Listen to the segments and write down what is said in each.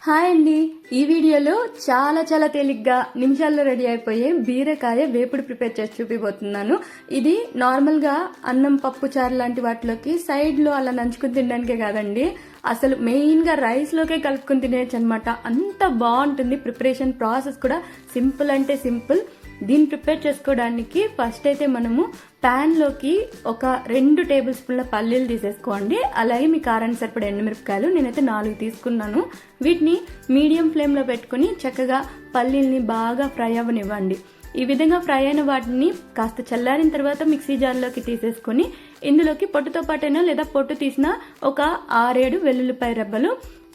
Hi అండి, ఈ వీడియోలో చాలా తేలిగ్గా నిమిషాల్లో రెడీ అయిపోయే బీరకాయ వేపుడు ప్రిపేర్ చేసి చూపిపోతున్నాను. ఇది నార్మల్గా అన్నం పప్పు చారు లాంటి వాటిలోకి సైడ్లో అలా నంచుకుని తినడానికే కాదండి, అసలు మెయిన్గా రైస్లోకే కలుపుకుని తినేయచ్చు అనమాట. అంత బాగుంటుంది. ప్రిపరేషన్ ప్రాసెస్ కూడా సింపుల్ అంటే సింపుల్. దీన్ని ప్రిపేర్ చేసుకోవడానికి ఫస్ట్ అయితే మనము ప్యాన్లోకి ఒక 2 టేబుల్ స్పూన్ల పల్లీలు తీసేసుకోండి. అలాగే మీ కారానికి సరిపడే ఎండుమిరపకాయలు నేనైతే 4 తీసుకున్నాను. వీటిని మీడియం ఫ్లేమ్లో పెట్టుకుని చక్కగా పల్లీల్ని బాగా ఫ్రై అవ్వనివ్వండి. ఈ విధంగా ఫ్రై అయిన వాటిని కాస్త చల్లారిన తర్వాత మిక్సీ జార్లోకి తీసేసుకుని ఇందులోకి పొట్టుతో పాటైనా లేదా పొట్టు తీసిన ఒక 6-7 వెల్లుల్లిపాయ రెబ్బలు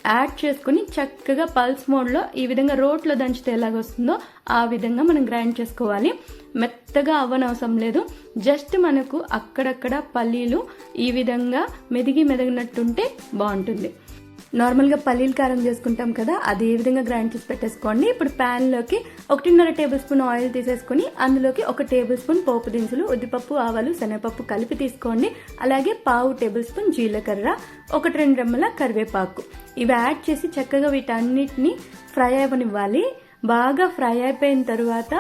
యాడ్ చేసుకుని చక్కగా పల్స్ మోడ్లో ఈ విధంగా రోట్లో దంచితే ఎలాగొస్తుందో ఆ విధంగా మనం గ్రైండ్ చేసుకోవాలి. మెత్తగా అవ్వనవసరం లేదు, జస్ట్ మనకు అక్కడక్కడ పల్లీలు ఈ విధంగా మెదిగినట్టుంటే బాగుంటుంది. నార్మల్గా పల్లీలు కారం చేసుకుంటాం కదా, అదే విధంగా గ్రైండ్ చేసి పెట్టేసుకోండి. ఇప్పుడు ప్యాన్లోకి 1.5 టేబుల్ స్పూన్ ఆయిల్ తీసేసుకుని అందులోకి 1 టేబుల్ స్పూన్ పోపు దినుసులు, ఉద్దిపప్పు, ఆవాలు, శనగపప్పు కలిపి తీసుకోండి. అలాగే 1/2 టేబుల్ స్పూన్ జీలకర్ర, 1-2 రెమ్మల కరివేపాకు ఇవి యాడ్ చేసి చక్కగా వీటన్నిటిని ఫ్రై అవ్వనివ్వాలి. బాగా ఫ్రై అయిపోయిన తర్వాత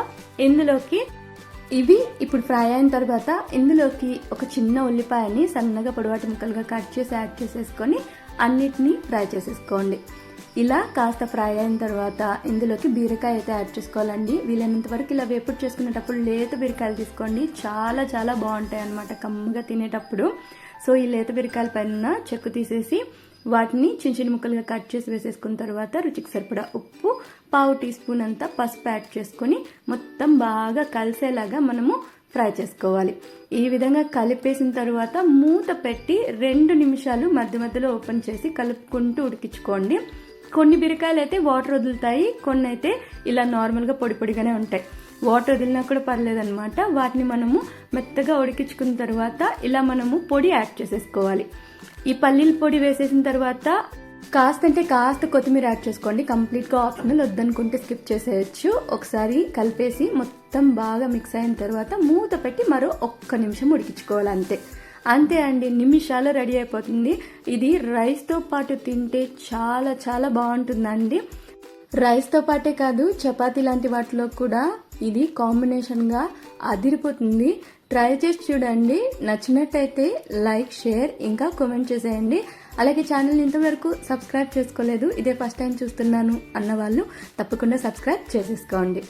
ఇప్పుడు ఫ్రై అయిన తర్వాత ఇందులోకి ఒక చిన్న ఉల్లిపాయని సన్నగా పొడవాటి ముక్కలుగా కట్ చేసి యాడ్ చేసేసుకొని అన్నిటినీ ఫ్రై చేసేసుకోండి. ఇలా కాస్త ఫ్రై అయిన తర్వాత ఇందులోకి బీరకాయ అయితే యాడ్ చేసుకోవాలండి. వీలైనంత వరకు ఇలా వేపుడు చేసుకునేటప్పుడు లేత బీరకాయలు తీసుకోండి, చాలా బాగుంటాయి అన్నమాట కమ్మగా తినేటప్పుడు. సో ఈ లేత బీరకాయల పైన చెక్కు తీసేసి వాటిని చిన్న ముక్కలుగా కట్ చేసి వేసేసుకున్న తర్వాత రుచికి సరిపడా ఉప్పు, 1/2 టీ స్పూన్ అంతా పసుపు యాడ్ చేసుకొని మొత్తం బాగా కలిసేలాగా మనము ఫ్రై చేసుకోవాలి. ఈ విధంగా కలిపేసిన తర్వాత మూత పెట్టి 2 నిమిషాలు మధ్యలో ఓపెన్ చేసి కలుపుకుంటూ ఉడికించుకోండి. కొన్ని బీరకాయలు అయితే వాటర్ వదులుతాయి, కొన్ని అయితే ఇలా నార్మల్గా పొడిగానే ఉంటాయి. వాటర్ వదిలినా కూడా పర్లేదన్నమాట. వాటిని మనము మెత్తగా ఉడికించుకున్న తర్వాత ఇలా మనము పొడి యాడ్ చేసేసుకోవాలి. ఈ పల్లీల పొడి వేసేసిన తర్వాత కాస్త కొత్తిమీర యాడ్ చేసుకోండి. కంప్లీట్గా ఆప్షనల్, వద్దనుకుంటే స్కిప్ చేసేయచ్చు. ఒకసారి కలిపేసి మొత్తం బాగా మిక్స్ అయిన తర్వాత మూత పెట్టి మరో 1 నిమిషం ఉడికించుకోవాలి. అంతే అండి, నిమిషాలు రెడీ అయిపోతుంది. ఇది రైస్తో పాటు తింటే చాలా బాగుంటుందండి. రైస్తో పాటే కాదు, చపాతీ లాంటి వాటిలో కూడా ఇది కాంబినేషన్గా అదిరిపోతుంది. ట్రై చేసి చూడండి. నచ్చినట్టయితే లైక్, షేర్ ఇంకా కామెంట్ చేసేయండి. అలాగే ఛానల్ని ఇంతవరకు సబ్స్క్రైబ్ చేసుకోలేదు, ఇదే ఫస్ట్ టైం చూస్తున్నాను అన్న వాళ్ళు తప్పకుండా సబ్స్క్రైబ్ చేసేసుకోండి.